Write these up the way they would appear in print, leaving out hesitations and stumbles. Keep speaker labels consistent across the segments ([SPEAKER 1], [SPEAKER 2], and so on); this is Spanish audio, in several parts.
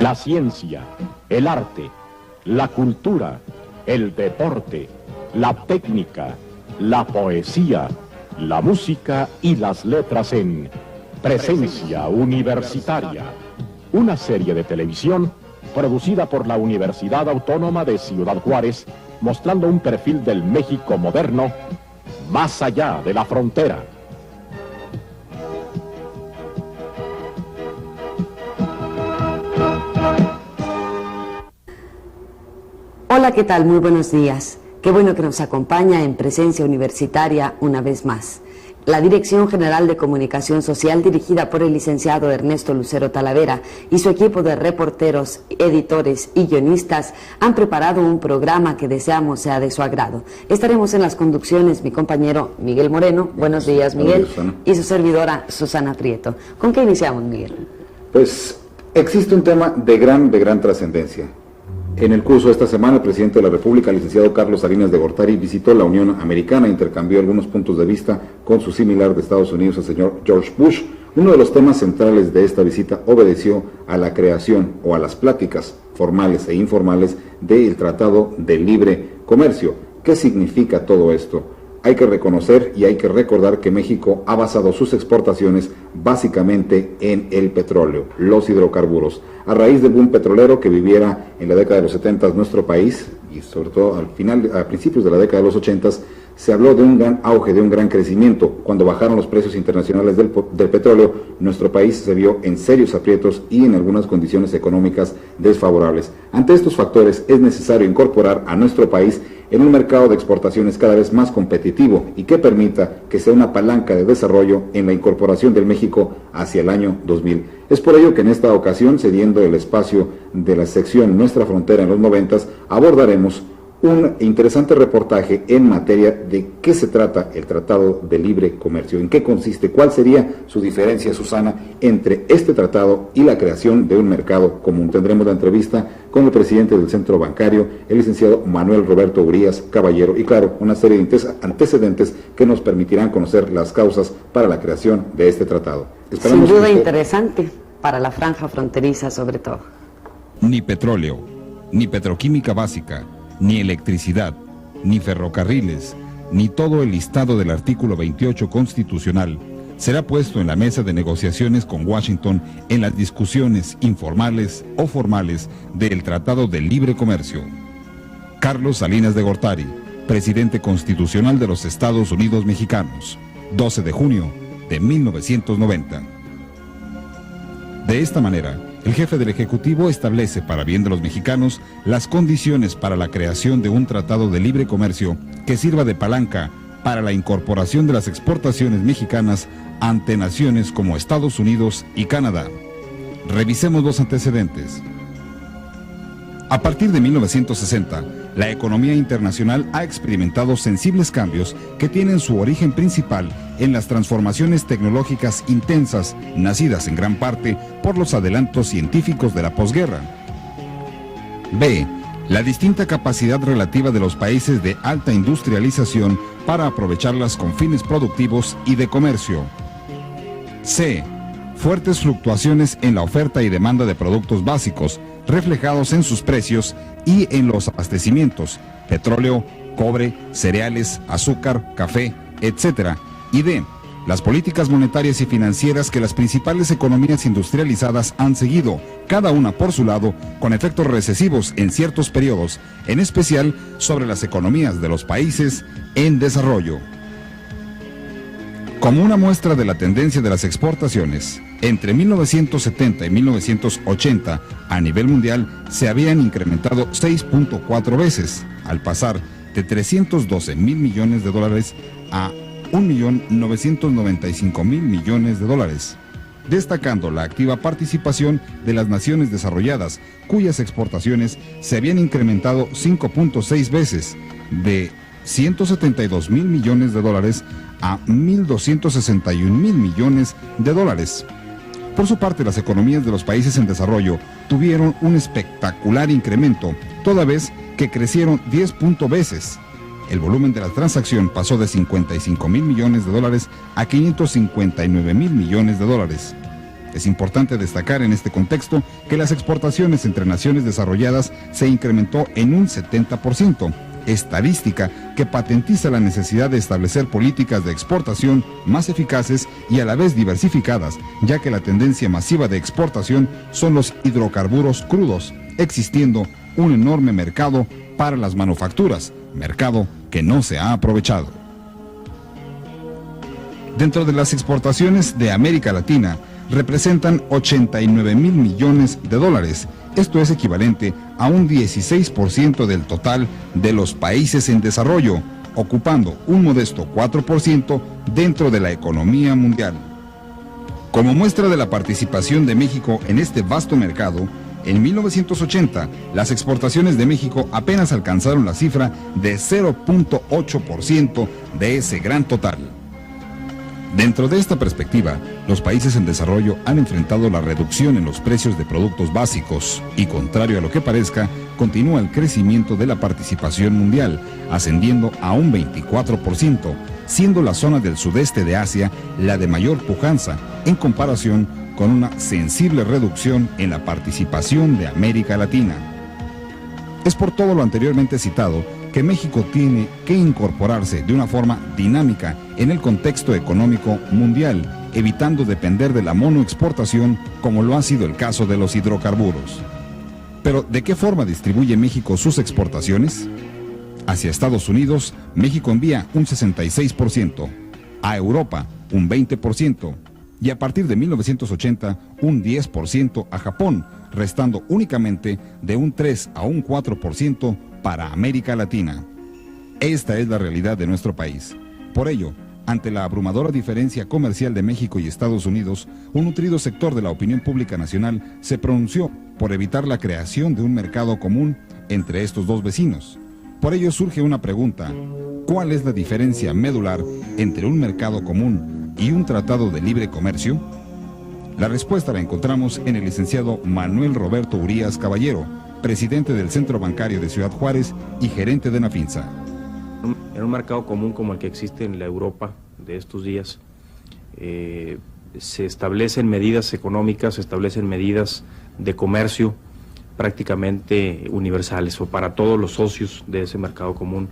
[SPEAKER 1] la ciencia, el arte, la cultura, el deporte, la técnica, la poesía, la música y las letras en Presencia Universitaria, una serie de televisión producida por la Universidad Autónoma de Ciudad Juárez, mostrando un perfil del México moderno más allá de la frontera.
[SPEAKER 2] Hola, ¿qué tal? Muy buenos días. Qué bueno que nos acompaña en Presencia Universitaria una vez más. La Dirección General de Comunicación Social, dirigida por el licenciado Ernesto Lucero Talavera, y su equipo de reporteros, editores y guionistas han preparado un programa que deseamos sea de su agrado. Estaremos en las conducciones mi compañero Miguel Moreno, buenos días Miguel, y su servidora Susana Prieto. ¿Con qué iniciamos, Miguel?
[SPEAKER 3] Pues existe un tema de gran trascendencia. En el curso de esta semana, el presidente de la República, licenciado Carlos Salinas de Gortari, visitó la Unión Americana e intercambió algunos puntos de vista con su similar de Estados Unidos, el señor George Bush. Uno de los temas centrales de esta visita obedeció a la creación o a las pláticas formales e informales del Tratado de Libre Comercio. ¿Qué significa todo esto? Hay que reconocer y hay que recordar que México ha basado sus exportaciones básicamente en el petróleo, los hidrocarburos. A raíz del boom petrolero que viviera en la década de los 70 nuestro país, y sobre todo a principios de la década de los 80, se habló de un gran auge, de un gran crecimiento. Cuando bajaron los precios internacionales del petróleo, nuestro país se vio en serios aprietos y en algunas condiciones económicas desfavorables. Ante estos factores es necesario incorporar a nuestro país en un mercado de exportaciones cada vez más competitivo y que permita que sea una palanca de desarrollo en la incorporación del México hacia el año 2000. Es por ello que en esta ocasión, cediendo el espacio de la sección Nuestra Frontera en los 90s, abordaremos un interesante reportaje en materia de qué se trata el Tratado de Libre Comercio, en qué consiste, cuál sería su diferencia, Susana, entre este tratado y la creación de un mercado común. Tendremos la entrevista con el presidente del Centro Bancario, el licenciado Manuel Roberto Urías Caballero, y claro, una serie de antecedentes que nos permitirán conocer las causas para la creación de este tratado.
[SPEAKER 2] Esperamos. Sin duda interesante para la franja fronteriza sobre todo.
[SPEAKER 4] Ni petróleo, ni petroquímica básica, ni electricidad, ni ferrocarriles, ni todo el listado del artículo 28 constitucional será puesto en la mesa de negociaciones con Washington en las discusiones informales o formales del Tratado de Libre Comercio. Carlos Salinas de Gortari, presidente constitucional de los Estados Unidos Mexicanos, 12 de junio de 1990. De esta manera, el jefe del Ejecutivo establece, para bien de los mexicanos, las condiciones para la creación de un tratado de libre comercio que sirva de palanca para la incorporación de las exportaciones mexicanas ante naciones como Estados Unidos y Canadá. Revisemos los antecedentes. A partir de 1960, la economía internacional ha experimentado sensibles cambios que tienen su origen principal en las transformaciones tecnológicas intensas, nacidas en gran parte por los adelantos científicos de la posguerra. B. La distinta capacidad relativa de los países de alta industrialización para aprovecharlas con fines productivos y de comercio. C. Fuertes fluctuaciones en la oferta y demanda de productos básicos, reflejados en sus precios y en los abastecimientos, petróleo, cobre, cereales, azúcar, café, etc. Y D. Las políticas monetarias y financieras que las principales economías industrializadas han seguido, cada una por su lado, con efectos recesivos en ciertos periodos, en especial sobre las economías de los países en desarrollo. Como una muestra de la tendencia de las exportaciones, entre 1970 y 1980, a nivel mundial, se habían incrementado 6.4 veces, al pasar de 312 mil millones de dólares a 1.995.000 millones de dólares, destacando la activa participación de las naciones desarrolladas, cuyas exportaciones se habían incrementado 5.6 veces, de 172 mil millones de dólares a 1.261 mil millones de dólares. Por su parte, las economías de los países en desarrollo tuvieron un espectacular incremento, toda vez que crecieron 10 veces. El volumen de la transacción pasó de 55 mil millones de dólares a 559 mil millones de dólares. Es importante destacar en este contexto que las exportaciones entre naciones desarrolladas se incrementó en un 70%, estadística que patentiza la necesidad de establecer políticas de exportación más eficaces y a la vez diversificadas, ya que la tendencia masiva de exportación son los hidrocarburos crudos, existiendo un enorme mercado para las manufacturas, mercado que no se ha aprovechado. Dentro de las exportaciones de América Latina, representan 89,000 millones de dólares. Esto es equivalente a un 16% del total de los países en desarrollo, ocupando un modesto 4% dentro de la economía mundial. Como muestra de la participación de México en este vasto mercado, en 1980 las exportaciones de México apenas alcanzaron la cifra de 0.8% de ese gran total. Dentro de esta perspectiva, los países en desarrollo han enfrentado la reducción en los precios de productos básicos y, contrario a lo que parezca, continúa el crecimiento de la participación mundial, ascendiendo a un 24%, siendo la zona del sudeste de Asia la de mayor pujanza, en comparación con una sensible reducción en la participación de América Latina. Es por todo lo anteriormente citado que México tiene que incorporarse de una forma dinámica en el contexto económico mundial, evitando depender de la monoexportación como lo ha sido el caso de los hidrocarburos. Pero, ¿de qué forma distribuye México sus exportaciones? Hacia Estados Unidos, México envía un 66%, a Europa un 20%, y a partir de 1980 un 10% a Japón, restando únicamente de un 3 a un 4% para América Latina. Esta es la realidad de nuestro país. Por ello, ante la abrumadora diferencia comercial de México y Estados Unidos, un nutrido sector de la opinión pública nacional se pronunció por evitar la creación de un mercado común entre estos dos vecinos. Por ello surge una pregunta: ¿cuál es la diferencia medular entre un mercado común y un tratado de libre comercio? La respuesta la encontramos en el licenciado Manuel Roberto Urías Caballero, presidente del Centro Bancario de Ciudad Juárez y gerente de Nafinsa.
[SPEAKER 5] En un mercado común como el que existe en la Europa de estos días, se establecen medidas económicas, se establecen medidas de comercio prácticamente universales o para todos los socios de ese mercado común,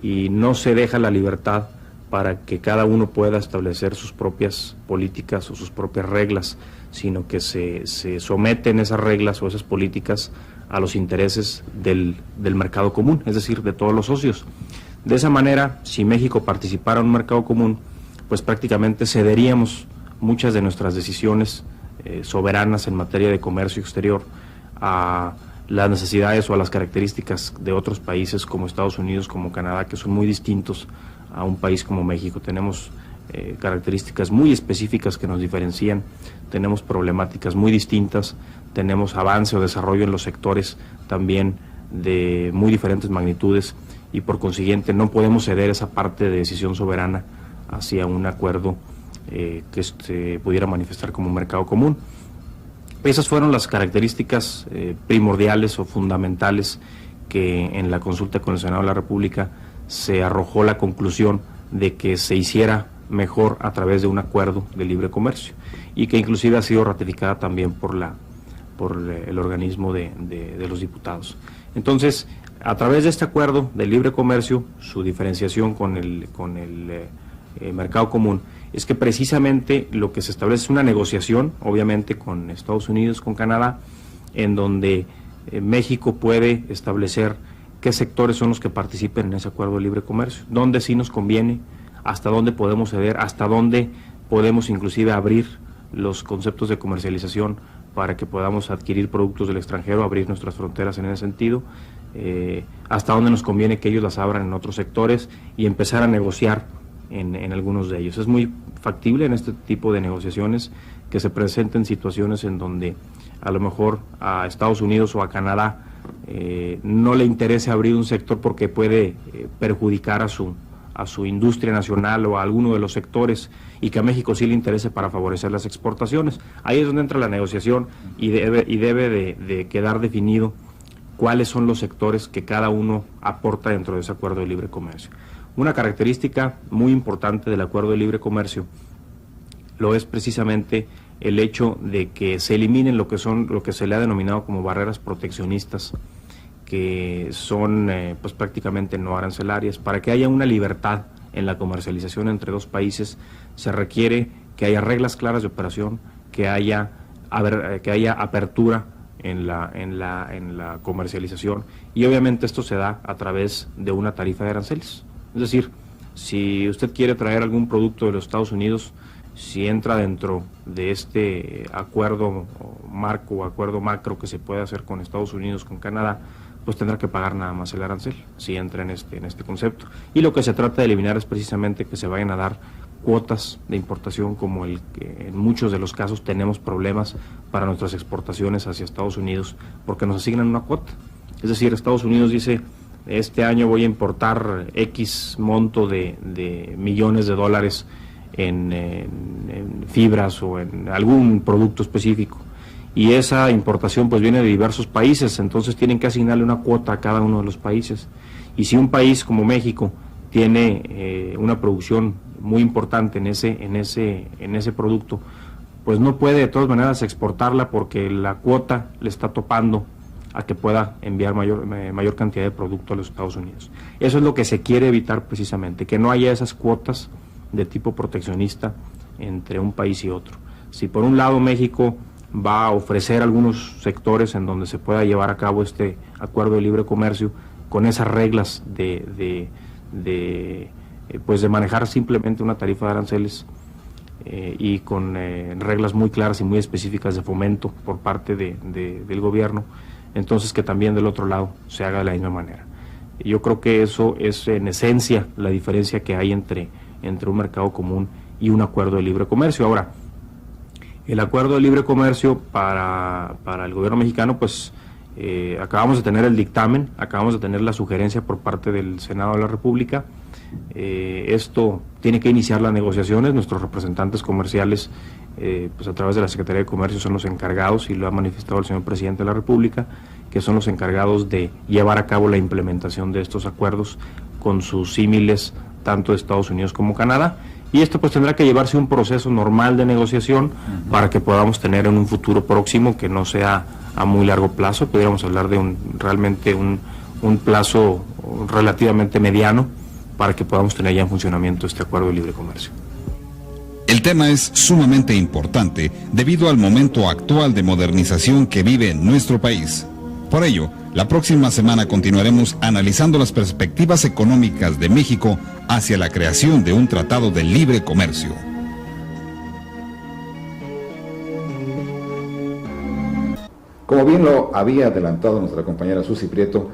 [SPEAKER 5] y no se deja la libertad para que cada uno pueda establecer sus propias políticas o sus propias reglas, sino que se someten esas reglas o esas políticas a los intereses del mercado común, es decir, de todos los socios. De esa manera, si México participara en un mercado común, pues prácticamente cederíamos muchas de nuestras decisiones soberanas en materia de comercio exterior a las necesidades o a las características de otros países como Estados Unidos, como Canadá, que son muy distintos a un país como México. Tenemos características muy específicas que nos diferencian, tenemos problemáticas muy distintas, tenemos avance o desarrollo en los sectores también de muy diferentes magnitudes, y por consiguiente no podemos ceder esa parte de decisión soberana hacia un acuerdo que se pudiera manifestar como un mercado común. Esas fueron las características primordiales o fundamentales que en la consulta con el Senado de la República se arrojó la conclusión de que se hiciera mejor a través de un acuerdo de libre comercio, y que inclusive ha sido ratificada también por el organismo de los diputados. Entonces, a través de este acuerdo de libre comercio, su diferenciación con el mercado común es que precisamente lo que se establece es una negociación, obviamente con Estados Unidos, con Canadá, en donde México puede establecer qué sectores son los que participen en ese acuerdo de libre comercio, dónde sí nos conviene, hasta dónde podemos ceder, hasta dónde podemos inclusive abrir los conceptos de comercialización para que podamos adquirir productos del extranjero, abrir nuestras fronteras en ese sentido, hasta dónde nos conviene que ellos las abran en otros sectores y empezar a negociar en algunos de ellos. Es muy factible en este tipo de negociaciones que se presenten situaciones en donde a lo mejor a Estados Unidos o a Canadá no le interese abrir un sector porque puede perjudicar a su industria nacional o a alguno de los sectores, y que a México sí le interese para favorecer las exportaciones. Ahí es donde entra la negociación y debe de quedar definido cuáles son los sectores que cada uno aporta dentro de ese acuerdo de libre comercio. Una característica muy importante del acuerdo de libre comercio lo es precisamente el hecho de que se eliminen lo que se le ha denominado como barreras proteccionistas, que son pues prácticamente no arancelarias. Para que haya una libertad en la comercialización entre dos países, se requiere que haya reglas claras de operación, que haya apertura en la comercialización, y obviamente esto se da a través de una tarifa de aranceles. Es decir, si usted quiere traer algún producto de los Estados Unidos, si entra dentro de este acuerdo marco o acuerdo macro que se puede hacer con Estados Unidos, con Canadá, pues tendrá que pagar nada más el arancel, si entra en este concepto. Y lo que se trata de eliminar es precisamente que se vayan a dar cuotas de importación, como el que en muchos de los casos tenemos problemas para nuestras exportaciones hacia Estados Unidos, porque nos asignan una cuota. Es decir, Estados Unidos dice: este año voy a importar X monto de millones de dólares en fibras o en algún producto específico, y esa importación pues viene de diversos países, entonces tienen que asignarle una cuota a cada uno de los países. Y si un país como México tiene una producción muy importante en ese producto, pues no puede de todas maneras exportarla, porque la cuota le está topando a que pueda enviar mayor cantidad de producto a los Estados Unidos. Eso es lo que se quiere evitar precisamente, que no haya esas cuotas de tipo proteccionista entre un país y otro. Si por un lado México va a ofrecer algunos sectores en donde se pueda llevar a cabo este acuerdo de libre comercio con esas reglas de manejar simplemente una tarifa de aranceles y con reglas muy claras y muy específicas de fomento por parte del gobierno, entonces que también del otro lado se haga de la misma manera. Yo creo que eso es en esencia la diferencia que hay entre un mercado común y un acuerdo de libre comercio. Ahora, el acuerdo de libre comercio para el gobierno mexicano, pues acabamos de tener el dictamen, acabamos de tener la sugerencia por parte del Senado de la República. Esto tiene que iniciar las negociaciones. Nuestros representantes comerciales, pues a través de la Secretaría de Comercio, son los encargados, y lo ha manifestado el señor Presidente de la República, que son los encargados de llevar a cabo la implementación de estos acuerdos con sus símiles tanto de Estados Unidos como Canadá, y esto pues tendrá que llevarse un proceso normal de negociación para que podamos tener en un futuro próximo, que no sea a muy largo plazo, podríamos hablar de realmente un plazo relativamente mediano, para que podamos tener ya en funcionamiento este acuerdo de libre comercio.
[SPEAKER 4] El tema es sumamente importante debido al momento actual de modernización que vive nuestro país. Por ello, la próxima semana continuaremos analizando las perspectivas económicas de México hacia la creación de un tratado de libre comercio.
[SPEAKER 3] Como bien lo había adelantado nuestra compañera Susi Prieto,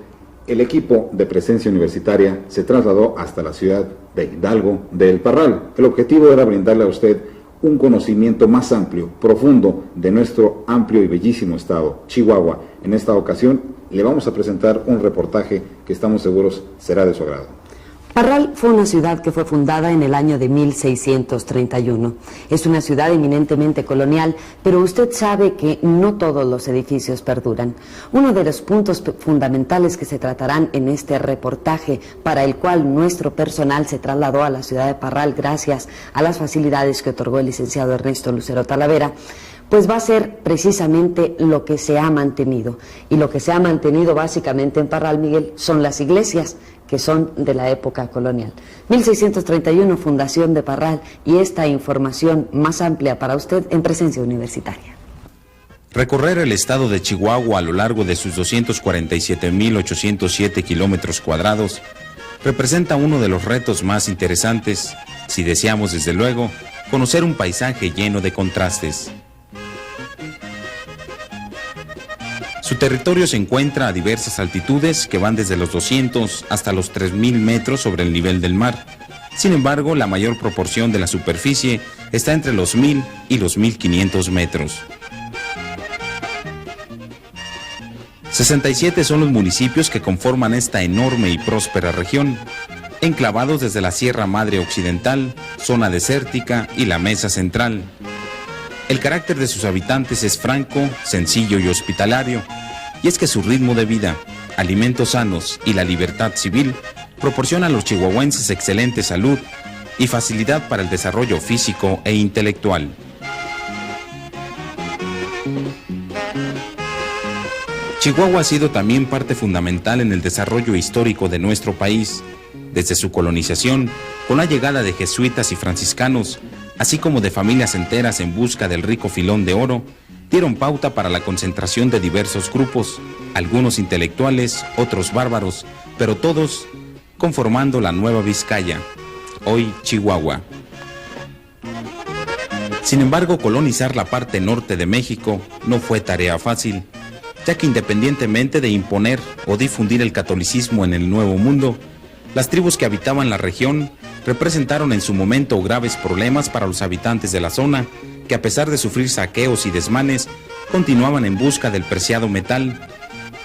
[SPEAKER 3] el equipo de Presencia Universitaria se trasladó hasta la ciudad de Hidalgo del Parral. El objetivo era brindarle a usted un conocimiento más amplio, profundo, de nuestro amplio y bellísimo estado, Chihuahua. En esta ocasión le vamos a presentar un reportaje que estamos seguros será de su agrado.
[SPEAKER 2] Parral fue una ciudad que fue fundada en el año de 1631. Es una ciudad eminentemente colonial, pero usted sabe que no todos los edificios perduran. Uno de los puntos fundamentales que se tratarán en este reportaje, para el cual nuestro personal se trasladó a la ciudad de Parral gracias a las facilidades que otorgó el licenciado Ernesto Lucero Talavera, pues va a ser precisamente lo que se ha mantenido. Y lo que se ha mantenido básicamente en Parral, Miguel, son las iglesias, que son de la época colonial. 1631, fundación de Parral, y esta información más amplia para usted en Presencia Universitaria.
[SPEAKER 6] Recorrer el estado de Chihuahua a lo largo de sus 247.807 kilómetros cuadrados representa uno de los retos más interesantes, si deseamos desde luego conocer un paisaje lleno de contrastes. Su territorio se encuentra a diversas altitudes que van desde los 200 hasta los 3.000 metros sobre el nivel del mar. Sin embargo, la mayor proporción de la superficie está entre los 1.000 y los 1.500 metros. 67 son los municipios que conforman esta enorme y próspera región, enclavados desde la Sierra Madre Occidental, zona desértica y la Mesa Central. El carácter de sus habitantes es franco, sencillo y hospitalario, y es que su ritmo de vida, alimentos sanos y la libertad civil proporcionan a los chihuahuenses excelente salud y facilidad para el desarrollo físico e intelectual. Chihuahua ha sido también parte fundamental en el desarrollo histórico de nuestro país, desde su colonización, con la llegada de jesuitas y franciscanos, así como de familias enteras en busca del rico filón de oro, dieron pauta para la concentración de diversos grupos, algunos intelectuales, otros bárbaros, pero todos conformando la Nueva Vizcaya, hoy Chihuahua. Sin embargo, colonizar la parte norte de México no fue tarea fácil, ya que independientemente de imponer o difundir el catolicismo en el Nuevo Mundo, las tribus que habitaban la región representaron en su momento graves problemas para los habitantes de la zona, que a pesar de sufrir saqueos y desmanes, continuaban en busca del preciado metal.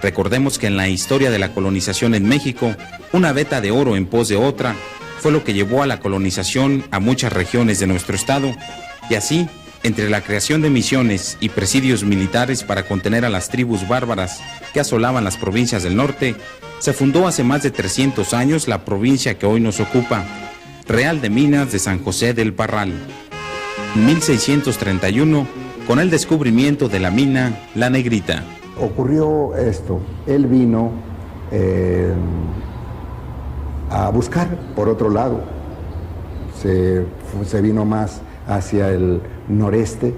[SPEAKER 6] Recordemos que en la historia de la colonización en México, una veta de oro en pos de otra fue lo que llevó a la colonización a muchas regiones de nuestro estado, y así, entre la creación de misiones y presidios militares para contener a las tribus bárbaras que asolaban las provincias del norte, se fundó hace más de 300 años la provincia que hoy nos ocupa, Real de Minas de San José del Parral. En 1631, con el descubrimiento de la mina La Negrita.
[SPEAKER 7] Ocurrió esto, él vino a buscar por otro lado, se vino más hacia el noreste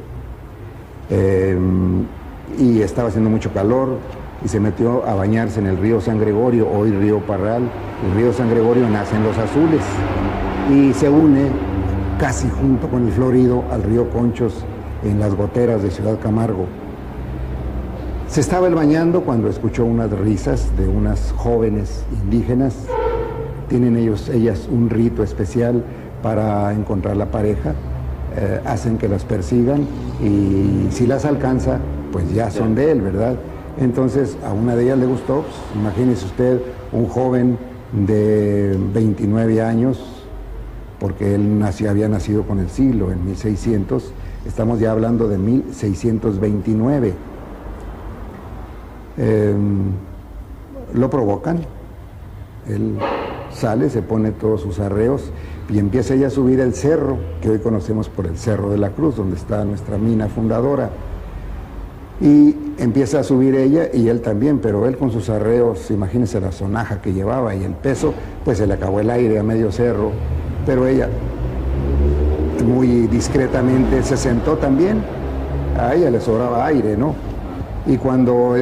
[SPEAKER 7] y estaba haciendo mucho calor y se metió a bañarse en el río San Gregorio, hoy río Parral. El río San Gregorio nace en Los Azules y se une casi junto con el Florido al río Conchos en las goteras de Ciudad Camargo. Se estaba él bañando cuando escuchó unas risas de unas jóvenes indígenas. Tienen ellas un rito especial para encontrar la pareja. Hacen que las persigan y si las alcanza, pues ya son de él, ¿verdad? Entonces a una de ellas le gustó. Pues, imagínese usted un joven de 29 años, porque él había nacido con el siglo, en 1600, estamos ya hablando de 1629. Lo provocan, él sale, se pone todos sus arreos y empieza ella a subir el cerro, que hoy conocemos por el Cerro de la Cruz, donde está nuestra mina fundadora. Y empieza a subir ella y él también, pero él con sus arreos, imagínense la sonaja que llevaba y el peso, pues se le acabó el aire a medio cerro, pero ella muy discretamente se sentó también, a ella le sobraba aire, ¿no? Y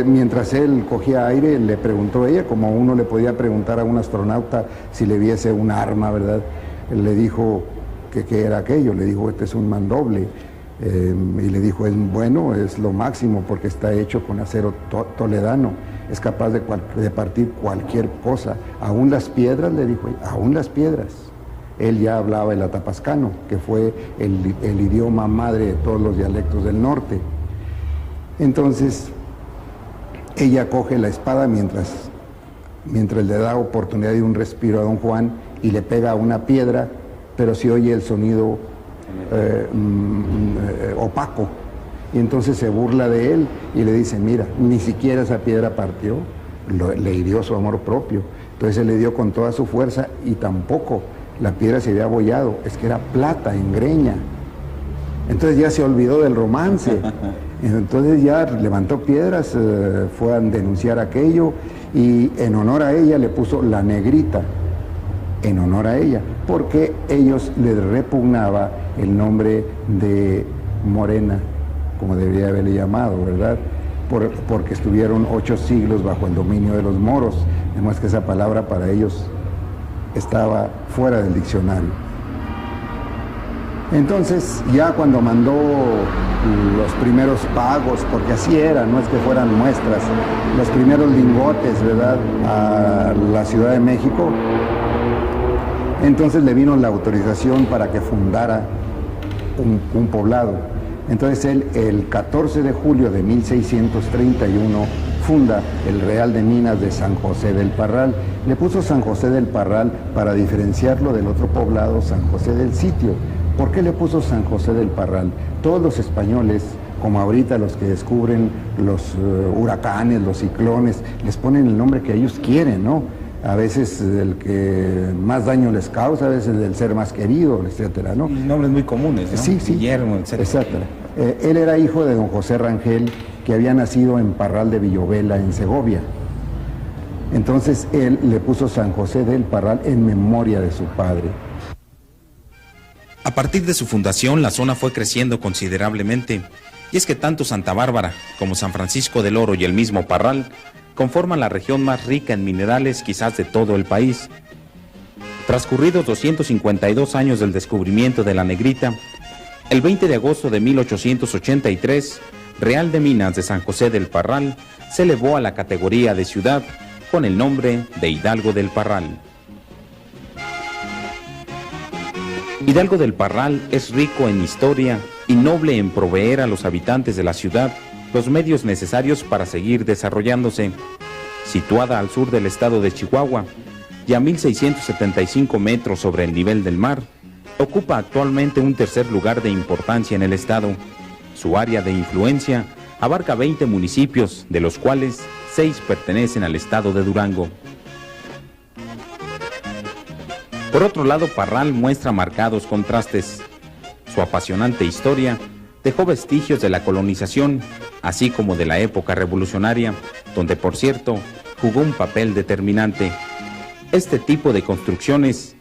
[SPEAKER 7] mientras él cogía aire, le preguntó ella, como uno le podía preguntar a un astronauta si le viese un arma, ¿verdad? Él le dijo que qué era aquello, le dijo, este es un mandoble. Y le dijo, bueno, es lo máximo porque está hecho con acero toledano, es capaz de partir cualquier cosa, aún las piedras, le dijo, aún las piedras. Él ya hablaba el atapascano, que fue el idioma madre de todos los dialectos del norte. Entonces, ella coge la espada mientras le da oportunidad de un respiro a don Juan y le pega a una piedra, pero se oye el sonido opaco. Y entonces se burla de él y le dice, mira, ni siquiera esa piedra partió, le hirió su amor propio. Entonces él le dio con toda su fuerza y tampoco la piedra se había abollado, es que era plata en greña. Entonces ya se olvidó del romance. Entonces ya levantó piedras, fue a denunciar aquello y en honor a ella le puso La Negrita, en honor a ella, porque ellos les repugnaba el nombre de Morena, como debería haberle llamado, ¿verdad? Porque estuvieron 8 siglos bajo el dominio de los moros, además que esa palabra para ellos estaba fuera del diccionario. Entonces, ya cuando mandó los primeros pagos, porque así era, no es que fueran muestras, los primeros lingotes, ¿verdad?, a la Ciudad de México, entonces le vino la autorización para que fundara un poblado. Entonces él, el 14 de julio de 1631, funda el Real de Minas de San José del Parral. Le puso San José del Parral para diferenciarlo del otro poblado, San José del Sitio. ¿Por qué le puso San José del Parral? Todos los españoles, como ahorita los que descubren los huracanes, los ciclones, les ponen el nombre que ellos quieren, ¿no? A veces el que más daño les causa, a veces el ser más querido, etcétera, ¿no?
[SPEAKER 6] Y nombres muy comunes, ¿no?
[SPEAKER 7] Sí, sí.
[SPEAKER 6] Guillermo, etcétera.
[SPEAKER 7] Exacto. Él era hijo de don José Rangel, que había nacido en Parral de Villovela, en Segovia. Entonces él le puso San José del Parral en memoria de su padre.
[SPEAKER 6] A partir de su fundación, la zona fue creciendo considerablemente, y es que tanto Santa Bárbara como San Francisco del Oro y el mismo Parral conforman la región más rica en minerales quizás de todo el país. Transcurridos 252 años del descubrimiento de la negrita, el 20 de agosto de 1883, Real de Minas de San José del Parral se elevó a la categoría de ciudad con el nombre de Hidalgo del Parral. Hidalgo del Parral es rico en historia y noble en proveer a los habitantes de la ciudad los medios necesarios para seguir desarrollándose. Situada al sur del estado de Chihuahua y a 1.675 metros sobre el nivel del mar, ocupa actualmente un tercer lugar de importancia en el estado. Su área de influencia abarca 20 municipios, de los cuales 6 pertenecen al estado de Durango. Por otro lado, Parral muestra marcados contrastes. Su apasionante historia dejó vestigios de la colonización, así como de la época revolucionaria, donde, por cierto, jugó un papel determinante. Este tipo de construcciones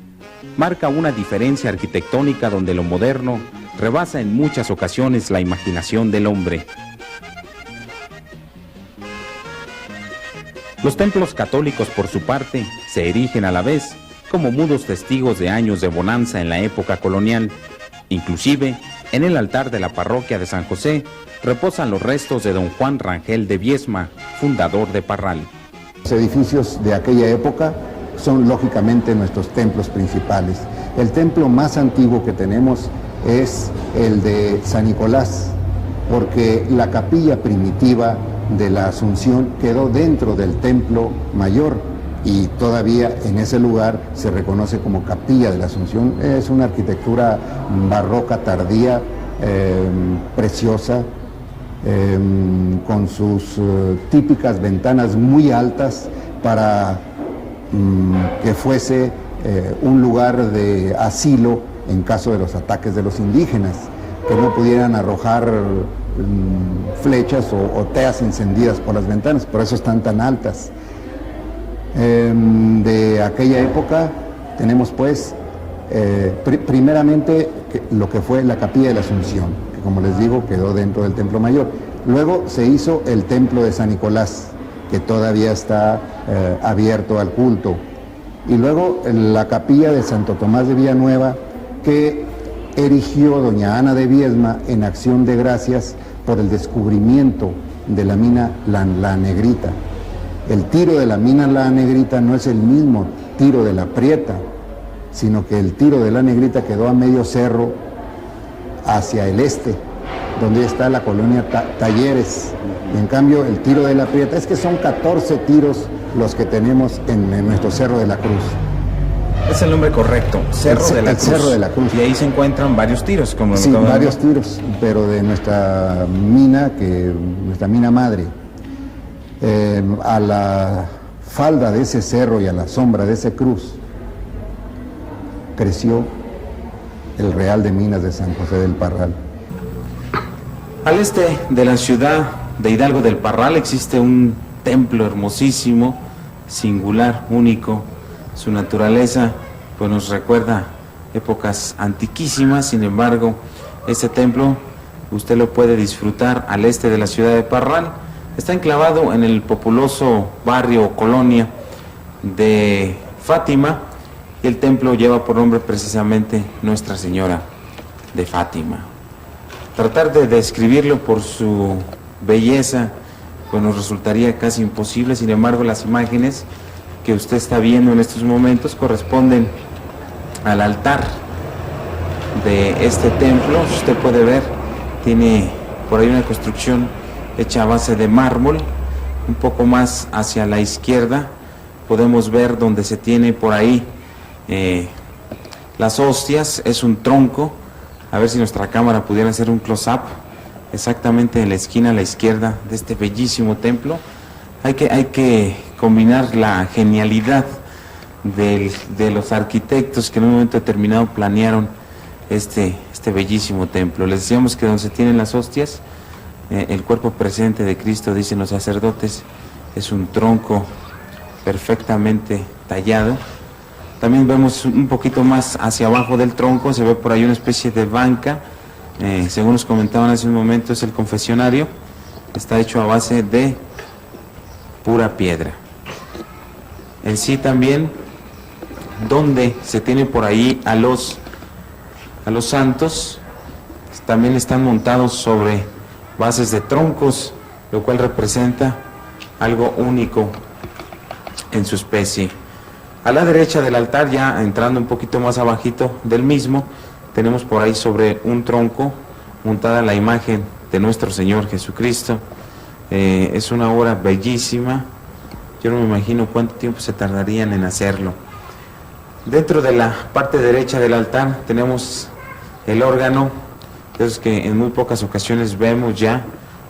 [SPEAKER 6] marca una diferencia arquitectónica donde lo moderno rebasa en muchas ocasiones la imaginación del hombre. Los templos católicos, por su parte, se erigen a la vez como mudos testigos de años de bonanza en la época colonial. Inclusive, en el altar de la parroquia de San José reposan los restos de don Juan Rangel de Viesma, fundador de Parral.
[SPEAKER 7] Los edificios de aquella época son lógicamente nuestros templos principales. El templo más antiguo que tenemos es el de San Nicolás, porque la capilla primitiva de la Asunción quedó dentro del templo mayor y todavía en ese lugar se reconoce como capilla de la Asunción. Es una arquitectura barroca tardía, preciosa, con sus típicas ventanas muy altas para que fuese un lugar de asilo en caso de los ataques de los indígenas, que no pudieran arrojar flechas o teas encendidas por las ventanas, por eso están tan altas. De aquella época tenemos pues primeramente lo que fue la capilla de la Asunción, que como les digo quedó dentro del templo mayor. Luego se hizo el templo de San Nicolás, que todavía está abierto al culto. Y luego la capilla de Santo Tomás de Villanueva, que erigió doña Ana de Viesma en acción de gracias por el descubrimiento de la mina La Negrita. El tiro de la mina La Negrita no es el mismo tiro de la Prieta, sino que el tiro de La Negrita quedó a medio cerro hacia el este, donde está la colonia Talleres. Y en cambio el tiro de la Prieta, es que son 14 tiros los que tenemos en nuestro Cerro de la Cruz.
[SPEAKER 6] Es el nombre correcto, Cerro de la Cruz.
[SPEAKER 7] Cerro de la Cruz.
[SPEAKER 6] Y ahí se encuentran varios tiros, como
[SPEAKER 7] sí, varios tiros, pero de nuestra mina, nuestra mina madre. A la falda de ese cerro y a la sombra de ese cruz creció el Real de Minas de San José del Parral.
[SPEAKER 6] Al este de la ciudad de Hidalgo del Parral existe un templo hermosísimo, singular, único. Su naturaleza pues nos recuerda épocas antiquísimas. Sin embargo, este templo usted lo puede disfrutar al este de la ciudad de Parral. Está enclavado en el populoso barrio o colonia de Fátima, y el templo lleva por nombre precisamente Nuestra Señora de Fátima. Tratar de describirlo por su belleza pues nos resultaría casi imposible. Sin embargo, las imágenes que usted está viendo en estos momentos corresponden al altar de este templo. Usted puede ver, tiene por ahí una construcción hecha a base de mármol. Un poco más hacia la izquierda podemos ver donde se tiene por ahí las hostias. Es un tronco. A ver si nuestra cámara pudiera hacer un close-up exactamente en la esquina a la izquierda de este bellísimo templo. Hay que combinar la genialidad de los arquitectos que en un momento determinado planearon este bellísimo templo. Les decíamos que donde se tienen las hostias el cuerpo presente de Cristo, dicen los sacerdotes, es un tronco perfectamente tallado. También vemos un poquito más hacia abajo del tronco, se ve por ahí una especie de banca, según nos comentaban hace un momento, es el confesionario, está hecho a base de pura piedra. En sí también, donde se tiene por ahí a los santos, también están montados sobre bases de troncos, lo cual representa algo único en su especie. A la derecha del altar, ya entrando un poquito más abajito del mismo, tenemos por ahí sobre un tronco montada la imagen de nuestro Señor Jesucristo. Es una obra bellísima. Yo no me imagino cuánto tiempo se tardarían en hacerlo. Dentro de la parte derecha del altar tenemos el órgano, de esos que en muy pocas ocasiones vemos ya,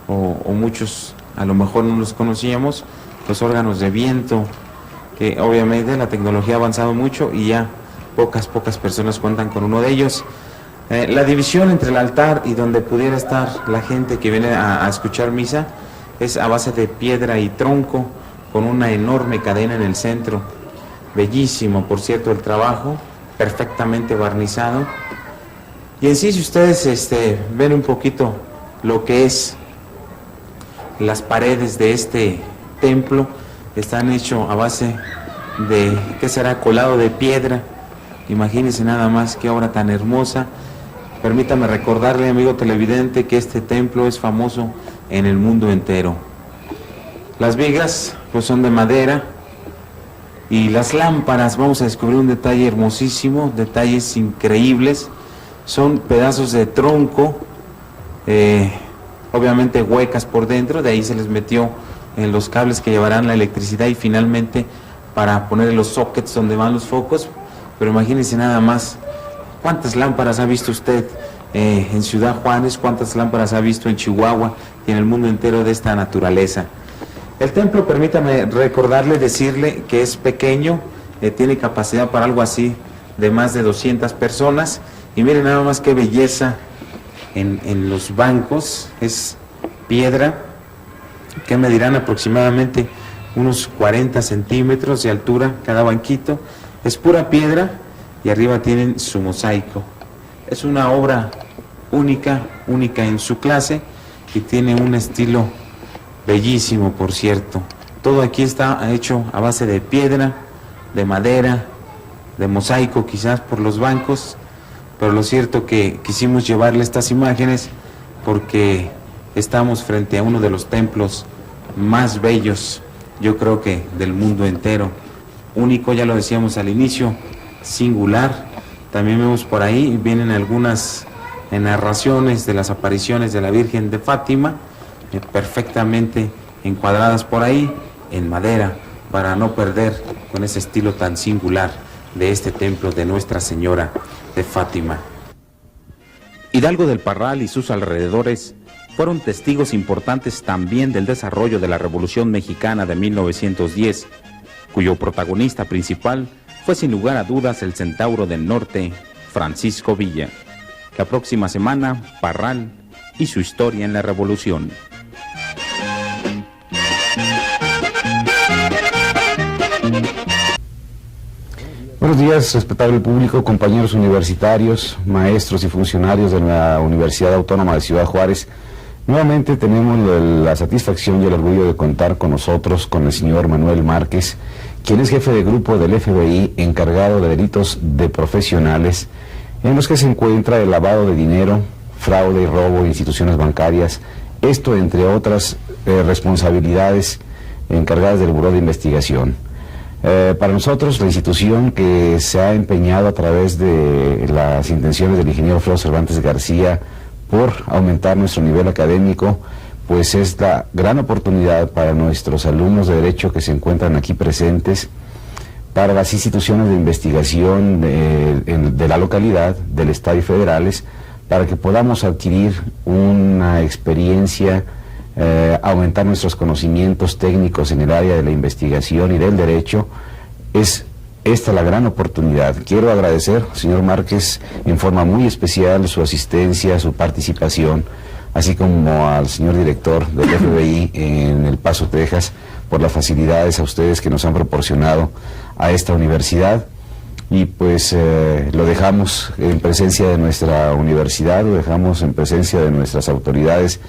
[SPEAKER 6] o muchos a lo mejor no los conocíamos, los órganos de viento, que obviamente la tecnología ha avanzado mucho y ya pocas personas cuentan con uno de ellos. La división entre el altar y donde pudiera estar la gente que viene a escuchar misa es a base de piedra y tronco, con una enorme cadena en el centro. Bellísimo, por cierto, el trabajo, perfectamente barnizado. Y en sí, si ustedes ven un poquito lo que es las paredes de este templo, están hechos a base de, ¿qué será? Colado de piedra. Imagínense nada más qué obra tan hermosa. Permítame recordarle, amigo televidente, que este templo es famoso en el mundo entero. Las vigas pues son de madera, y las lámparas, vamos a descubrir un detalle hermosísimo, detalles increíbles. Son pedazos de tronco, obviamente huecas por dentro, de ahí se les metió en los cables que llevarán la electricidad y finalmente para poner los sockets donde van los focos. Pero imagínense nada más, ¿cuántas lámparas ha visto usted en Ciudad Juárez? ¿Cuántas lámparas ha visto en Chihuahua y en el mundo entero de esta naturaleza? El templo, permítame recordarle, decirle que es pequeño, tiene capacidad para algo así de más de 200 personas. Y miren nada más qué belleza en los bancos, es piedra, que medirán aproximadamente unos 40 centímetros de altura cada banquito. Es pura piedra y arriba tienen su mosaico. Es una obra única en su clase y tiene un estilo bellísimo, por cierto. Todo aquí está hecho a base de piedra, de madera, de mosaico quizás por los bancos, pero lo cierto que quisimos llevarle estas imágenes porque estamos frente a uno de los templos más bellos, yo creo que del mundo entero. Único, ya lo decíamos al inicio, singular. También vemos por ahí, vienen algunas narraciones de las apariciones de la Virgen de Fátima, perfectamente encuadradas por ahí en madera, para no perder con ese estilo tan singular de este templo de Nuestra Señora de Fátima.
[SPEAKER 8] Hidalgo del Parral y sus alrededores fueron testigos importantes también del desarrollo de la Revolución Mexicana de 1910, cuyo protagonista principal fue sin lugar a dudas el centauro del norte, Francisco Villa. La próxima semana, Parral y su historia en la Revolución.
[SPEAKER 9] Buenos días, respetable público, compañeros universitarios, maestros y funcionarios de la Universidad Autónoma de Ciudad Juárez. Nuevamente tenemos la satisfacción y el orgullo de contar con nosotros con el señor Manuel Márquez, quien es jefe de grupo del FBI encargado de delitos de profesionales, en los que se encuentra el lavado de dinero, fraude y robo de instituciones bancarias, esto entre otras responsabilidades encargadas del Buró de Investigación. Para nosotros, la institución que se ha empeñado a través de las intenciones del ingeniero Alfredo Cervantes García por aumentar nuestro nivel académico, pues es la gran oportunidad para nuestros alumnos de Derecho que se encuentran aquí presentes, para las instituciones de investigación de la localidad, del Estado y federales, para que podamos adquirir una experiencia, aumentar nuestros conocimientos técnicos en el área de la investigación y del derecho. Es esta la gran oportunidad. Quiero agradecer, señor Márquez, en forma muy especial su asistencia, su participación, así como al señor director del FBI en El Paso, Texas, por las facilidades a ustedes que nos han proporcionado a esta universidad. Y pues lo dejamos en presencia de nuestra universidad, lo dejamos en presencia de nuestras autoridades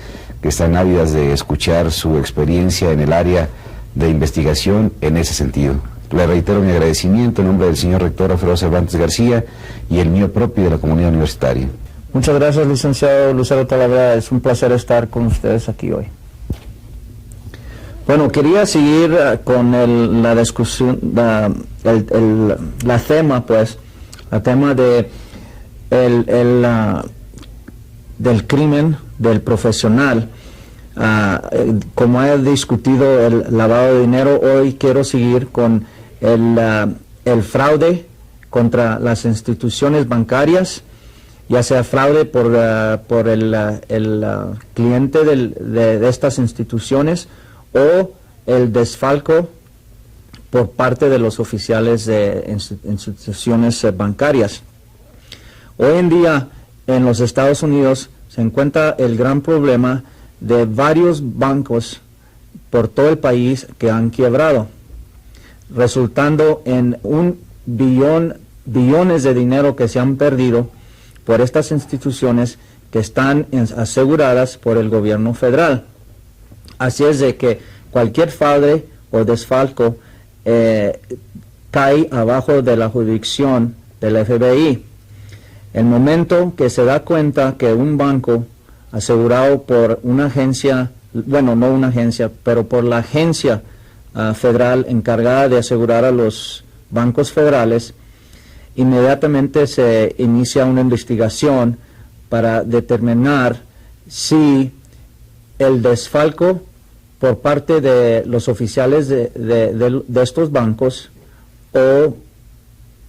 [SPEAKER 9] que están ávidas de escuchar su experiencia en el área de investigación en ese sentido. Le reitero mi agradecimiento en nombre del señor rector Alfredo Cervantes García y el mío propio de la comunidad universitaria.
[SPEAKER 10] Muchas gracias, licenciado Lucero Talavera, es un placer estar con ustedes aquí hoy. Bueno, quería seguir con la discusión, la tema, pues, el tema de del crimen del profesional. Como he discutido el lavado de dinero, hoy quiero seguir con el fraude contra las instituciones bancarias, ya sea fraude por el cliente de estas instituciones o el desfalco por parte de los oficiales de instituciones bancarias. Hoy en día en los Estados Unidos se encuentra el gran problema de varios bancos por todo el país que han quebrado, resultando en billones de dinero que se han perdido por estas instituciones que están aseguradas por el gobierno federal. Así es de que cualquier fraude o desfalco cae abajo de la jurisdicción del FBI. El momento que se da cuenta que un banco asegurado por una agencia, bueno, no una agencia, pero por la agencia federal encargada de asegurar a los bancos federales, inmediatamente se inicia una investigación para determinar si el desfalco por parte de los oficiales de estos bancos o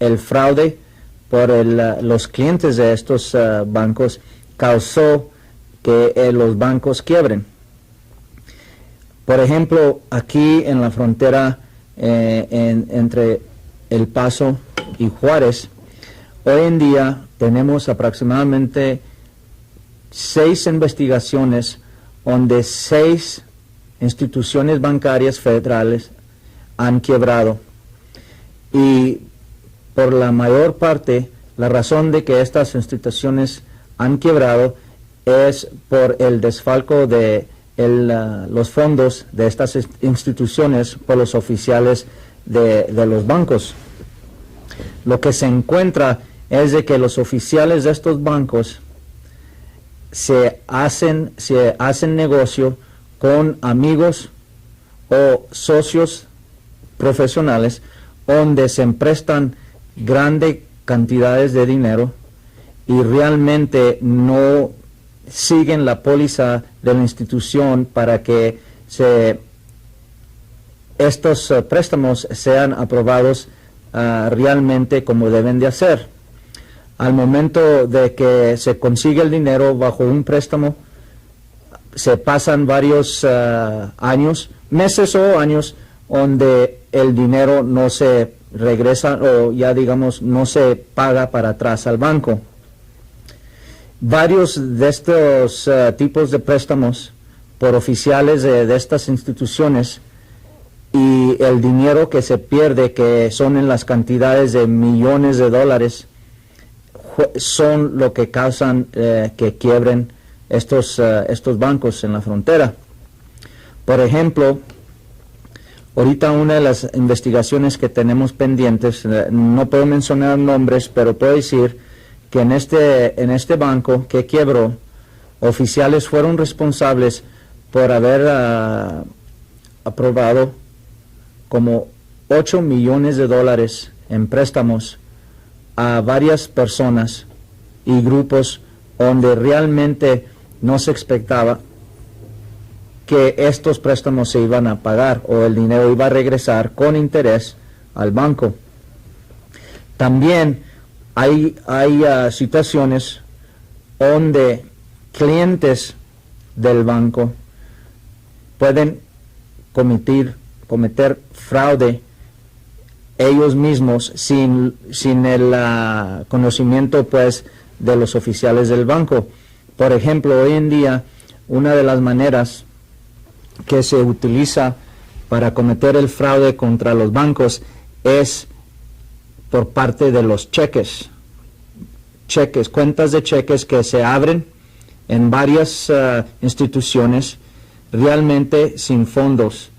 [SPEAKER 10] el fraude por los clientes de estos bancos causó que los bancos quiebren. Por ejemplo, aquí en la frontera entre El Paso y Juárez, hoy en día tenemos aproximadamente 6 investigaciones donde 6 instituciones bancarias federales han quebrado, y por la mayor parte la razón de que estas instituciones han quebrado es por el desfalco de los fondos de estas instituciones por los oficiales de los bancos. Lo que se encuentra es de que los oficiales de estos bancos se hacen negocio con amigos o socios profesionales donde se prestan grandes cantidades de dinero y realmente no siguen la póliza de la institución para que estos préstamos sean aprobados realmente como deben de hacer. Al momento de que se consigue el dinero bajo un préstamo, se pasan varios años, meses o años, donde el dinero no se regresa o ya digamos no se paga para atrás al banco. Varios de estos tipos de préstamos por oficiales de estas instituciones y el dinero que se pierde, que son en las cantidades de millones de dólares, son lo que causan que quiebren estos bancos en la frontera. Por ejemplo, ahorita una de las investigaciones que tenemos pendientes, no puedo mencionar nombres, pero puedo decir que en este banco que quebró, oficiales fueron responsables por haber aprobado como 8 millones de dólares en préstamos a varias personas y grupos donde realmente no se expectaba que estos préstamos se iban a pagar o el dinero iba a regresar con interés al banco. También hay situaciones donde clientes del banco pueden cometer fraude ellos mismos sin el conocimiento pues de los oficiales del banco. Por ejemplo, hoy en día una de las maneras que se utiliza para cometer el fraude contra los bancos es por parte de los cheques, cuentas de cheques que se abren en varias instituciones realmente sin fondos,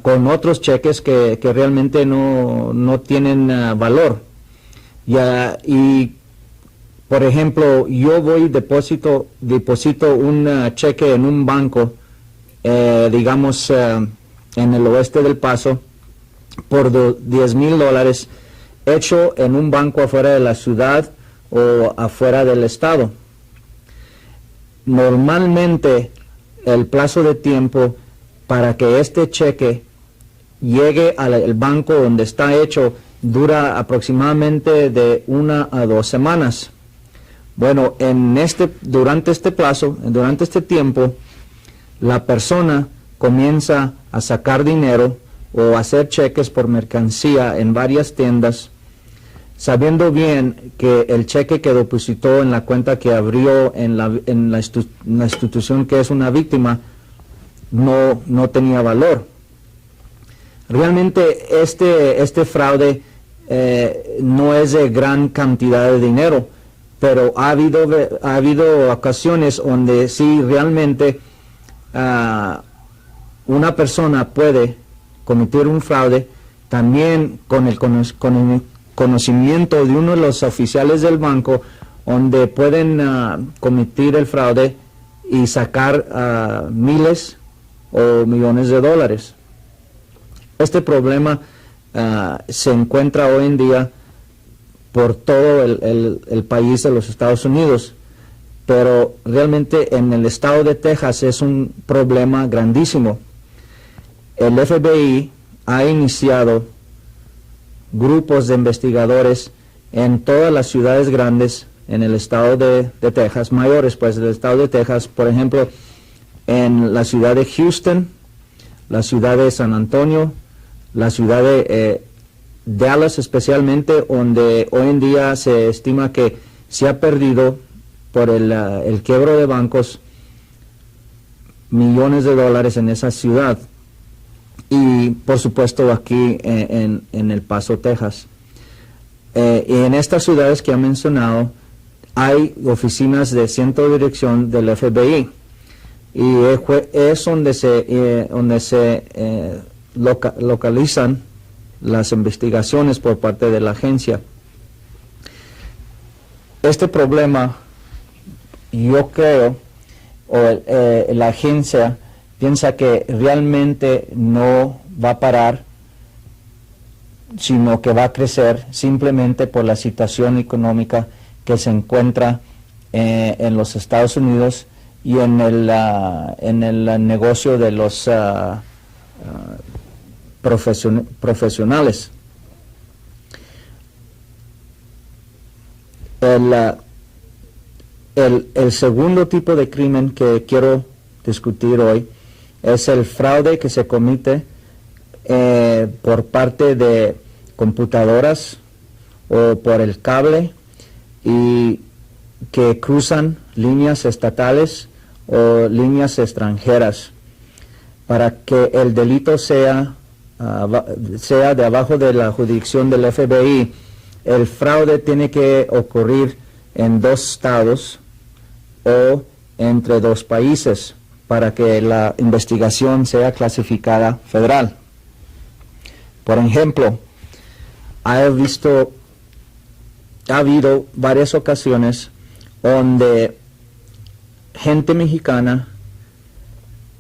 [SPEAKER 10] con otros cheques que realmente no tienen valor. Y por ejemplo, yo voy y deposito un cheque en un banco, digamos en el oeste del Paso, por $10,000, hecho en un banco afuera de la ciudad o afuera del estado. Normalmente el plazo de tiempo para que este cheque llegue al banco donde está hecho dura aproximadamente de 1 a 2 semanas. Bueno, durante este tiempo, la persona comienza a sacar dinero o hacer cheques por mercancía en varias tiendas, sabiendo bien que el cheque que depositó en la cuenta que abrió en la institución que es una víctima no tenía valor. Realmente este fraude no es de gran cantidad de dinero, pero ha habido ocasiones donde sí realmente una persona puede cometer un fraude también con el conocimiento de uno de los oficiales del banco, donde pueden cometer el fraude y sacar miles o millones de dólares. Este problema se encuentra hoy en día por todo el país de los Estados Unidos, pero realmente en el estado de Texas es un problema grandísimo. El FBI ha iniciado grupos de investigadores en todas las ciudades grandes en el estado de Texas, mayores pues del estado de Texas, por ejemplo, en la ciudad de Houston, la ciudad de San Antonio, la ciudad de Dallas especialmente, donde hoy en día se estima que se ha perdido por el quiebro de bancos millones de dólares en esa ciudad. Y por supuesto aquí en El Paso, Texas. Y en estas ciudades que he mencionado hay oficinas de centro de dirección del FBI, y es donde se localizan las investigaciones por parte de la agencia. Este problema, yo creo, la agencia piensa que realmente no va a parar, sino que va a crecer simplemente por la situación económica que se encuentra en los Estados Unidos y en el negocio de los profesionales. El segundo tipo de crimen que quiero discutir hoy es el fraude que se comete por parte de computadoras o por el cable y que cruzan líneas estatales o líneas extranjeras para que el delito sea de abajo de la jurisdicción del FBI. El fraude tiene que ocurrir en 2 estados o entre 2 países para que la investigación sea clasificada federal. Por ejemplo, ha habido varias ocasiones donde gente mexicana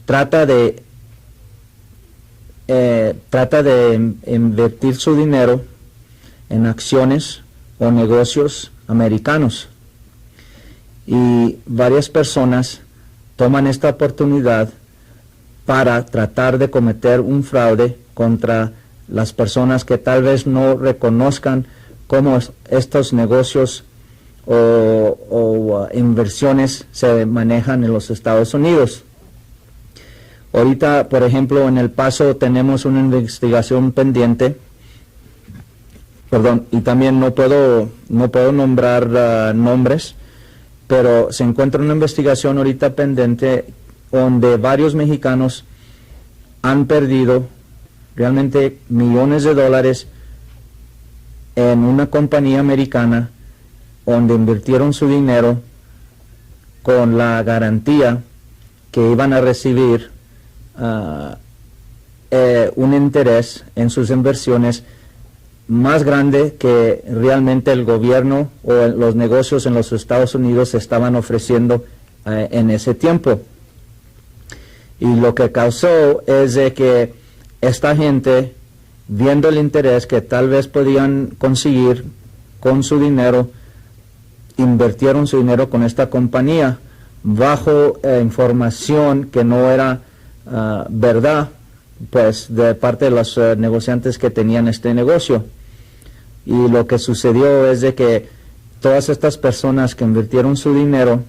[SPEAKER 10] trata de invertir su dinero en acciones o negocios americanos, y varias personas toman esta oportunidad para tratar de cometer un fraude contra las personas que tal vez no reconozcan cómo estos negocios o inversiones se manejan en los Estados Unidos. Ahorita, por ejemplo, en El Paso tenemos una investigación pendiente, y también no puedo nombrar nombres, pero se encuentra una investigación ahorita pendiente donde varios mexicanos han perdido realmente millones de dólares en una compañía americana donde invirtieron su dinero con la garantía que iban a recibir un interés en sus inversiones más grande que realmente el gobierno o los negocios en los Estados Unidos estaban ofreciendo en ese tiempo. Y lo que causó es de que esta gente, viendo el interés que tal vez podían conseguir con su dinero, invirtieron su dinero con esta compañía bajo información que no era verdad, pues de parte de los negociantes que tenían este negocio. Y lo que sucedió es de que todas estas personas que invirtieron su dinero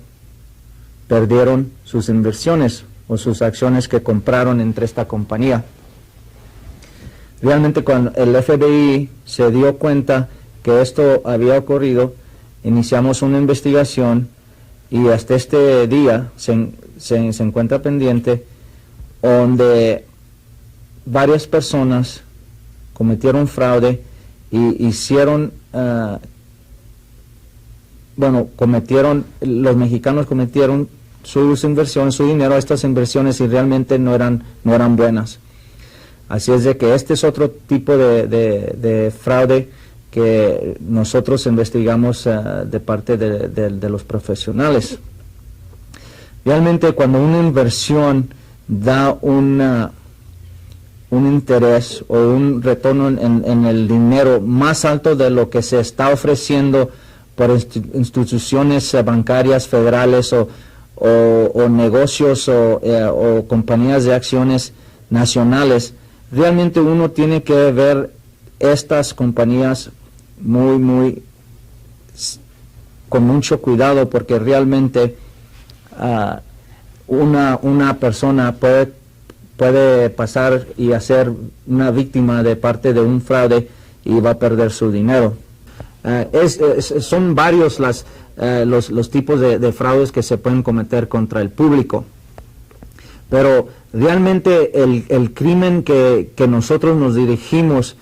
[SPEAKER 10] perdieron sus inversiones o sus acciones que compraron entre esta compañía. Realmente cuando el FBI se dio cuenta que esto había ocurrido, iniciamos una investigación y hasta este día se encuentra pendiente, donde varias personas cometieron fraude y hicieron, los mexicanos cometieron sus inversiones, su dinero a estas inversiones y realmente no eran buenas. Así es de que este es otro tipo de fraude que nosotros investigamos de parte de los profesionales. Realmente cuando una inversión da un interés o un retorno en el dinero más alto de lo que se está ofreciendo por instituciones bancarias federales o negocios o compañías de acciones nacionales, realmente uno tiene que ver estas compañías con mucho cuidado, porque realmente una persona puede pasar y ser una víctima de parte de un fraude y va a perder su dinero. Son varios los tipos de fraudes que se pueden cometer contra el público, pero realmente el crimen que nosotros nos dirigimos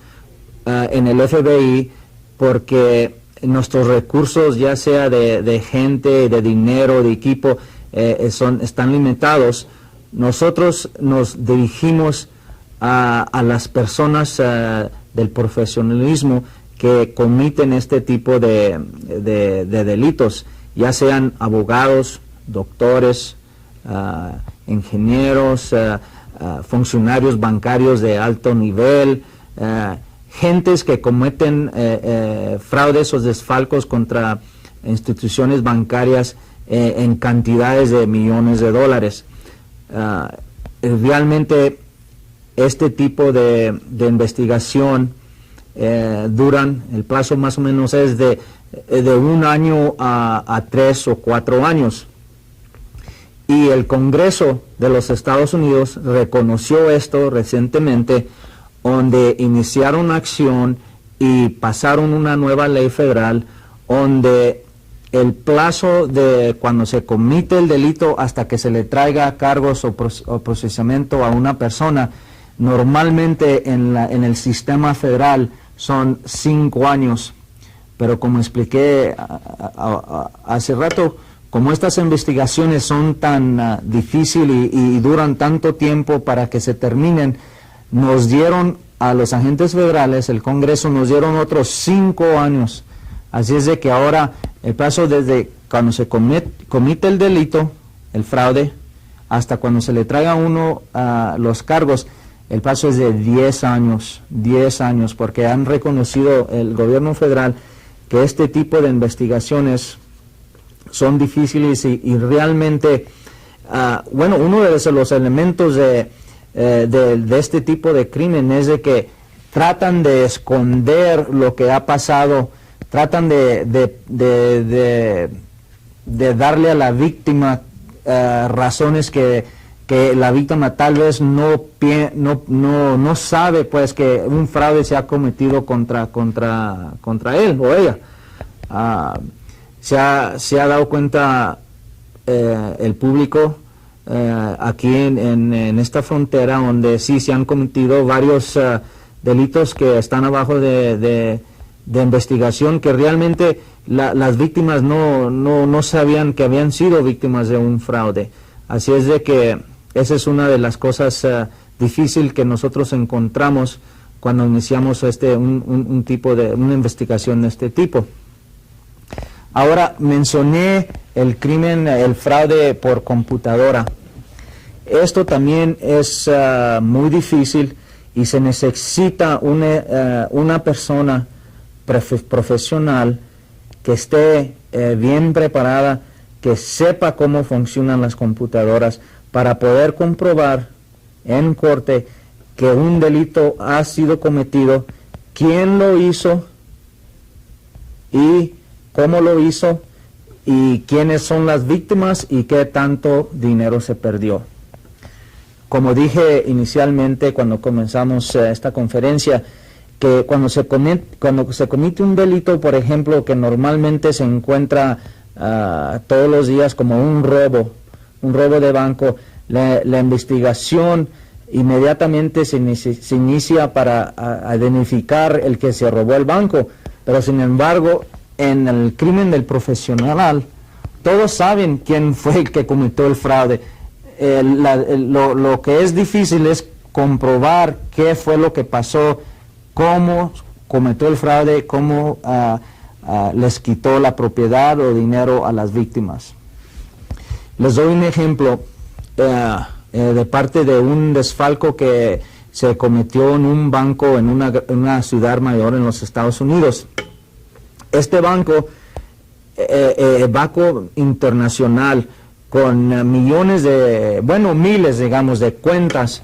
[SPEAKER 10] en el FBI, porque nuestros recursos, ya sea de gente, de dinero, de equipo, están limitados, nosotros nos dirigimos a las personas del profesionalismo que cometen este tipo de delitos, ya sean abogados, doctores, ingenieros, funcionarios bancarios de alto nivel, gentes que cometen fraudes o desfalcos contra instituciones bancarias en cantidades de millones de dólares. Realmente este tipo de investigación duran, el plazo más o menos es de 1 año a 3 o 4 años. Y el Congreso de los Estados Unidos reconoció esto recientemente, donde iniciaron acción y pasaron una nueva ley federal donde el plazo de cuando se comete el delito hasta que se le traiga cargos o procesamiento a una persona, normalmente en el sistema federal son 5 años. Pero como expliqué hace rato, como estas investigaciones son tan difíciles y duran tanto tiempo para que se terminen, nos dieron a los agentes federales, el Congreso nos dieron otros 5 años. Así es de que ahora el plazo desde cuando se comete el delito, el fraude, hasta cuando se le traiga a uno los cargos, el plazo es de 10 años, porque han reconocido el gobierno federal que este tipo de investigaciones son difíciles y realmente, uno de los elementos de este tipo de crimen es de que tratan de esconder lo que ha pasado, tratan de darle a la víctima razones que la víctima tal vez no sabe, pues, que un fraude se ha cometido contra él o ella. se ha dado cuenta el público aquí en esta frontera, donde sí se han cometido varios delitos que están abajo de investigación, que realmente las víctimas no sabían que habían sido víctimas de un fraude. Así es de que esa es una de las cosas difíciles que nosotros encontramos cuando iniciamos una investigación de este tipo. Ahora, mencioné el crimen, el fraude por computadora. Esto también es muy difícil y se necesita una persona profesional que esté bien preparada, que sepa cómo funcionan las computadoras para poder comprobar en corte que un delito ha sido cometido, quién lo hizo y cómo lo hizo y quiénes son las víctimas y qué tanto dinero se perdió. Como dije inicialmente cuando comenzamos esta conferencia, que cuando se comete un delito, por ejemplo, que normalmente se encuentra todos los días como un robo de banco, la investigación inmediatamente se inicia para identificar el que se robó el banco, pero sin embargo en el crimen del profesional todos saben quién fue el que cometió el fraude. Lo que es difícil es comprobar qué fue lo que pasó, cómo cometió el fraude, cómo les quitó la propiedad o dinero a las víctimas. Les doy un ejemplo de parte de un desfalco que se cometió en un banco en una ciudad mayor en los Estados Unidos. Este banco, Banco Internacional, con millones miles, digamos, de cuentas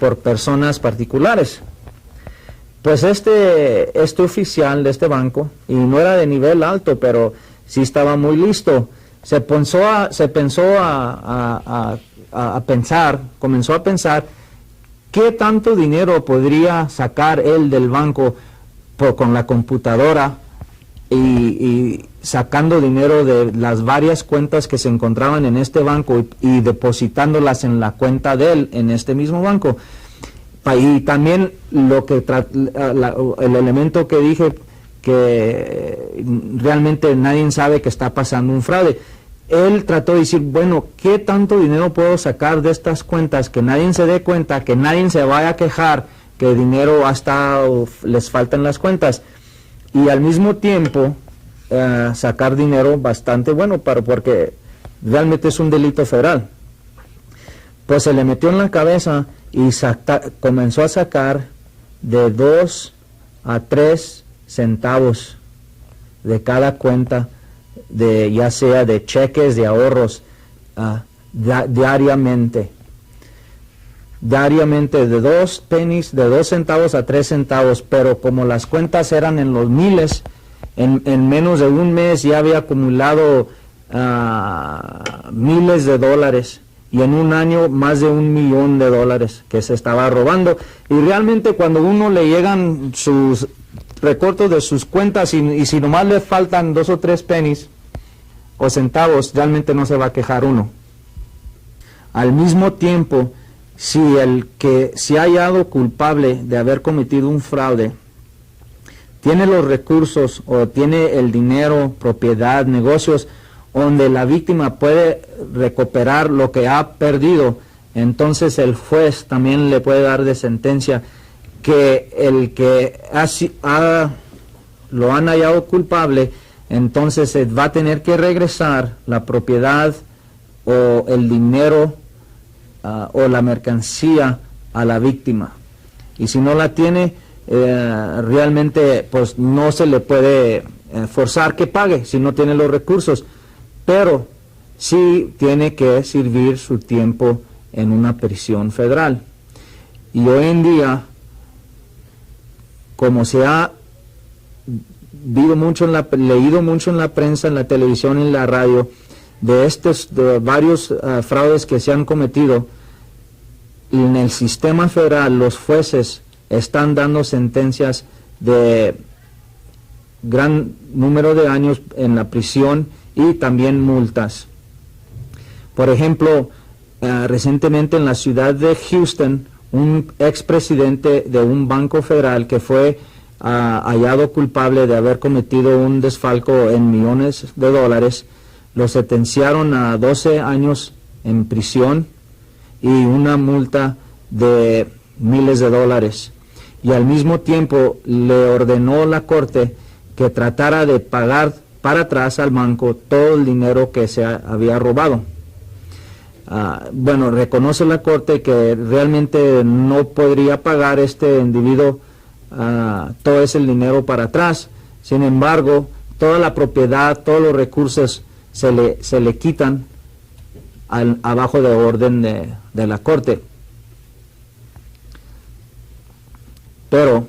[SPEAKER 10] por personas particulares. Pues este oficial de este banco, y no era de nivel alto, pero sí estaba muy listo, comenzó a pensar qué tanto dinero podría sacar él del banco con la computadora y sacando dinero de las varias cuentas que se encontraban en este banco y depositándolas en la cuenta de él en este mismo banco. Y también el elemento que dije, que realmente nadie sabe que está pasando un fraude. Él trató de decir, bueno, ¿qué tanto dinero puedo sacar de estas cuentas que nadie se dé cuenta, que nadie se vaya a quejar que el dinero les faltan las cuentas? Y al mismo tiempo sacar dinero bastante bueno, porque realmente es un delito federal. Pues se le metió en la cabeza y comenzó a sacar de 2 a 3 centavos de cada cuenta, ya sea de cheques, de ahorros, diariamente, de 2 pennies, de 2 centavos a 3 centavos, pero como las cuentas eran en los miles, en menos de un mes ya había acumulado miles de dólares, y en un año más de $1 millón que se estaba robando. Y realmente cuando uno le llegan sus recortes de sus cuentas y si nomás le faltan 2 o 3 pennies o centavos, realmente no se va a quejar uno. Al mismo tiempo, si el que se ha hallado culpable de haber cometido un fraude tiene los recursos o tiene el dinero, propiedad, negocios, donde la víctima puede recuperar lo que ha perdido, entonces el juez también le puede dar de sentencia que el que lo han hallado culpable, entonces se va a tener que regresar la propiedad o el dinero o la mercancía a la víctima. Y si no la tiene, realmente pues no se le puede forzar que pague si no tiene los recursos, pero sí tiene que servir su tiempo en una prisión federal. Y hoy en día, como se ha leído mucho en la prensa, en la televisión, en la radio, de varios fraudes que se han cometido, en el sistema federal los jueces están dando sentencias de gran número de años en la prisión y también multas. Por ejemplo, recientemente en la ciudad de Houston, un expresidente de un banco federal que fue hallado culpable de haber cometido un desfalco en millones de dólares, lo sentenciaron a 12 años en prisión y una multa de miles de dólares. Y al mismo tiempo le ordenó la corte que tratara de pagar para atrás al banco todo el dinero que se había robado. Bueno, reconoce la corte que realmente no podría pagar este individuo todo ese dinero para atrás. Sin embargo, toda la propiedad, todos los recursos se le quitan abajo de orden de la corte. Pero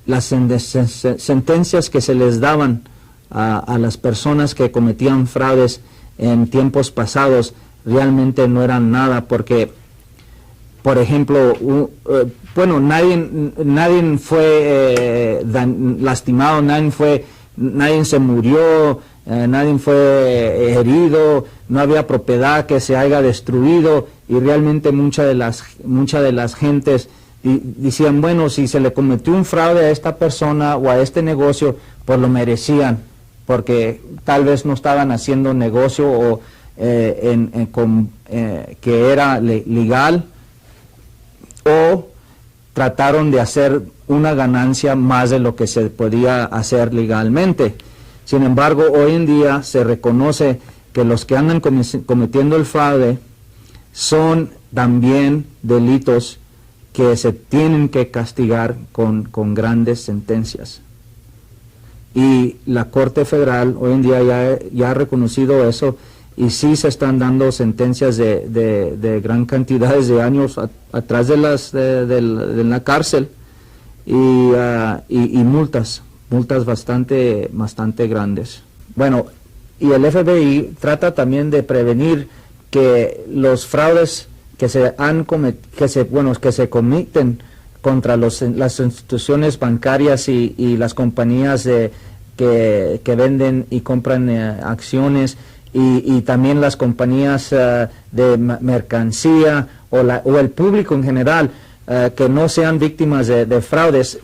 [SPEAKER 10] las sentencias que se les daban a las personas que cometían fraudes en tiempos pasados realmente no eran nada, porque, por ejemplo, bueno, nadie fue lastimado, nadie se murió, nadie fue herido, no había propiedad que se haya destruido, y realmente muchas de las gentes decían, bueno, si se le cometió un fraude a esta persona o a este negocio, pues lo merecían, porque tal vez no estaban haciendo negocio o que era legal, o trataron de hacer una ganancia más de lo que se podía hacer legalmente. Sin embargo, hoy en día se reconoce que los que andan cometiendo el fraude son también delitos que se tienen que castigar con grandes sentencias. Y la Corte Federal hoy en día ya ha reconocido eso, y sí se están dando sentencias de gran cantidades de años atrás de la cárcel, y multas bastante grandes. Bueno, y el FBI trata también de prevenir que los fraudes que se cometen contra las instituciones bancarias y las compañías que venden y compran acciones, y también las compañías de mercancía o el público en general, que no sean víctimas de fraudes.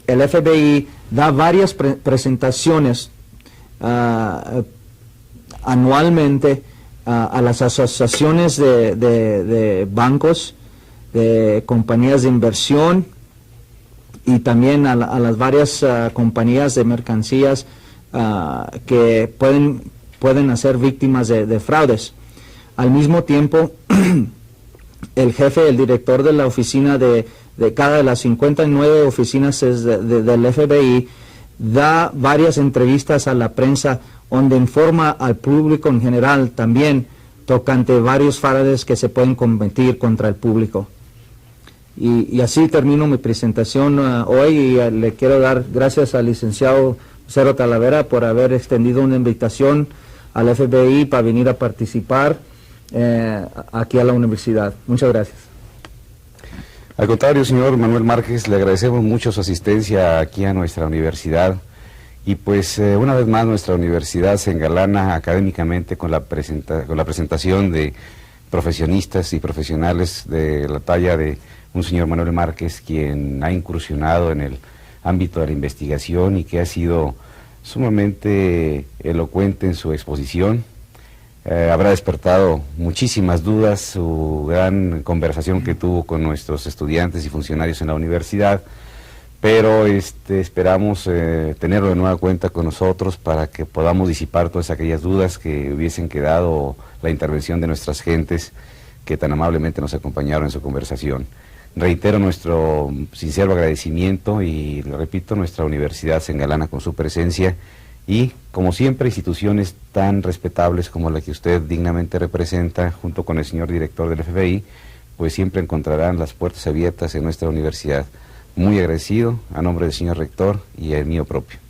[SPEAKER 10] El FBI da varias presentaciones anualmente a las asociaciones de bancos, de compañías de inversión, y también a las varias compañías de mercancías que pueden ser víctimas de fraudes. Al mismo tiempo, el director de la oficina de cada de las 59 oficinas del FBI, da varias entrevistas a la prensa donde informa al público en general también tocante varios fraudes que se pueden cometer contra el público. Y así termino mi presentación hoy, y le quiero dar gracias al licenciado Lucero Talavera por haber extendido una invitación al FBI para venir a participar aquí a la universidad. Muchas gracias.
[SPEAKER 9] Al contrario, señor Manuel Márquez, le agradecemos mucho su asistencia aquí a nuestra universidad, y pues una vez más nuestra universidad se engalana académicamente con la presentación de profesionistas y profesionales de la talla de un señor Manuel Márquez, quien ha incursionado en el ámbito de la investigación y que ha sido sumamente elocuente en su exposición. Habrá despertado muchísimas dudas su gran conversación que tuvo con nuestros estudiantes y funcionarios en la universidad, pero esperamos tenerlo de nueva cuenta con nosotros para que podamos disipar todas aquellas dudas que hubiesen quedado, la intervención de nuestras gentes que tan amablemente nos acompañaron en su conversación. Reitero nuestro sincero agradecimiento y, le repito, nuestra universidad se engalana con su presencia, y, como siempre, instituciones tan respetables como la que usted dignamente representa, junto con el señor director del FBI, pues siempre encontrarán las puertas abiertas en nuestra universidad. Muy agradecido a nombre del señor rector y el mío propio.